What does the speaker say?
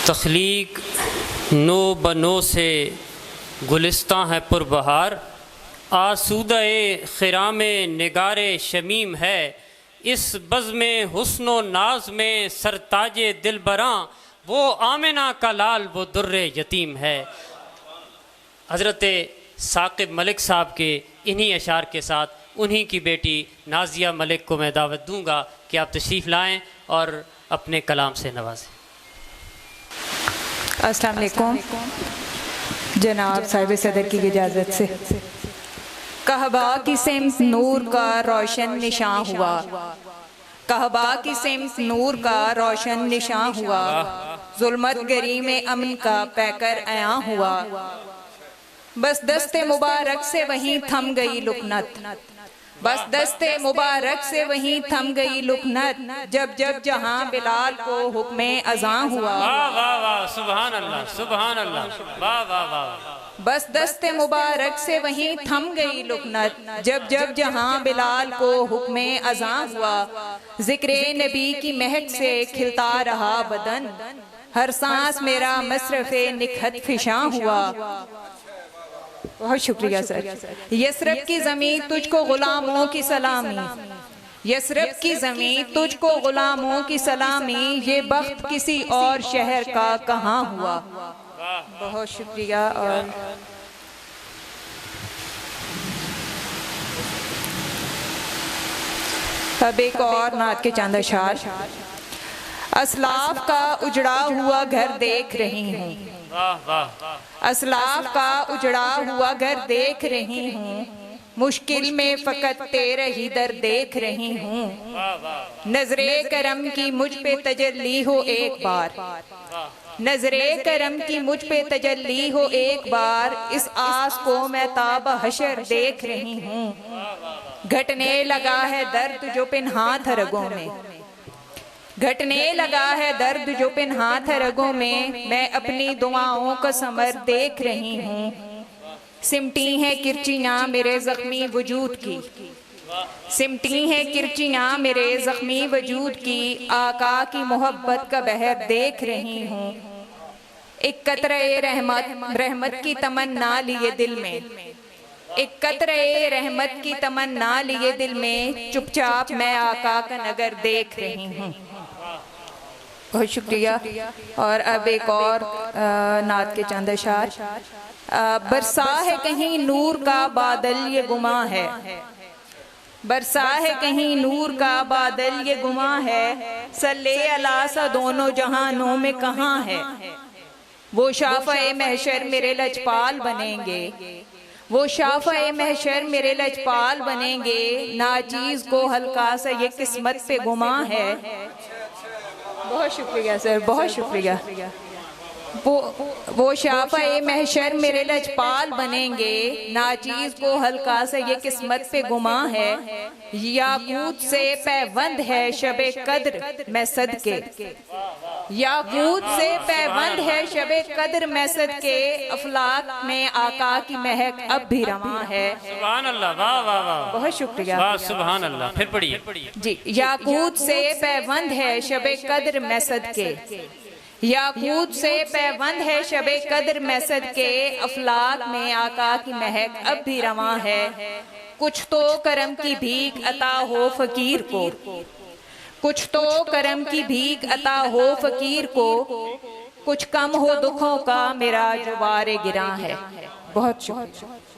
तख्लीक no बनो से गुलिस्तां है पुरबहार, आसूदे ख़िराम निगारे शमीम है। इस बज़्म हुस्नो नाज में सरताजे दिलबरां, वो आमिना का लाल वो दुर्रे यतीम है। हज़रत साकिब मलिक साहब के इन्हीं अशार के साथ उन्हीं की बेटी नाजिया मलिक को मैं दावत दूंगा कि आप तशरीफ़ लाएं और अपने कलाम से नवाजें। अस्सलाम वालेकुम। जनाब साहिब सदर की इजाज़त से कहबा की सिम्त नूर का रोशन निशान हुआ, कहबा की सिम्त नूर का रोशन निशान हुआ, जुल्मत गरी में अमन का पैकर आया हुआ। बस दस्ते मुबारक से वहीं थम गई लुकनत, बस दस्ते मुबारक से वहीं थम गई लुकनत, जब जब जहां बिलाल को हुक्म अज़ां हुआ। वाह वाह वाह, सुभान अल्लाह सुभान अल्लाह, वाह वाह वाह। बस दस्ते मुबारक से वहीं थम गई लुकनत, जब जब जहां बिलाल को हुक्म अज़ां हुआ। जिक्रे नबी की महक से खिलता रहा बदन, हर सांस मेरा मसरफ़े निखत फिशां हुआ। बहुत शुक्रिया सर। यसरब की ज़मीं तुझको गुलामों की सलामी, यसरब की ज़मीं तुझको गुलामों की सलामी, ये बख्त किसी और शहर का कहाँ हुआ। बहुत शुक्रिया। और अब एक और नात के चंद अशार। असलाफ का उजड़ा हुआ घर देख रही हूँ, असलाफ का उजड़ा हुआ घर देख रही हूँ, मुश्किल में फकत तेरे ही दर देख रही हूँ। नजरे करम की मुझ पे तजल्ली हो एक बार, नजरे करम की मुझ पे तजल्ली हो एक बार, इस आस को मैं ताब हशर देख रही हूँ। घटने लगा है दर्द जो पिन्हा था रगों में, घटने लगा है दर्द जो पिन्हा था रगों में, मैं अपनी दुआओं का समर देख रही हूँ। सिमटी हैं किरचियाँ मेरे जख्मी वजूद की, सिमटी हैं किरचियाँ मेरे जख्मी वजूद की, आका की मोहब्बत का बहर देख रही हूँ। एक कतरे रहमत की तमन्ना लिए दिल में, एक कतरे रहमत की तमन्ना लिए दिल में, चुपचाप मैं आका का नगर देख रही हूँ। बहुत शुक्रिया। और अब एक और नात के चंद अशार। बरसा है कहीं नूर का बादल ये गुमा है, बरसा है कहीं नूर का बादल ये गुमा है, सल्ले अला सा दोनों जहानों में कहाँ है। वो शाफ़े महशर मेरे लजपाल बनेंगे, वो शाफ़े महशर मेरे लजपाल बनेंगे, नाचीज़ को हल्का सा ये किस्मत पे गुमा है। बहुत शुक्रिया सर, बहुत शुक्रिया। वो शाफ़े महशर मेरे लजपाल बनेंगे, नाचीज़ को हल्का सा ये किस्मत पे गुमा है। याकूत से पैबंद है शबे कद्र मैं सदके, याकूत से पैबंद है शबे कद्र मैं सदके, अफलाक में आका की महक अब भी रवां है। सुभान अल्लाह, वाह वाह वाह, बहुत शुक्रिया। वाह सुभान अल्लाह। फिर पढ़िए जी। याकूत से पैबंद है शबे कद्र मैं सदके, याकूत से पैबंद है शबे कद्र मैं सदके, अफलाक में आका की महक अब भी रवां है। कुछ तो करम की भीख अता हो फकीर को, कुछ तो करम की भीख अता हो फकीर को, कुछ कम हो दुखों का मेरा जो वारे गिरा है। बहुत शुक्रिया।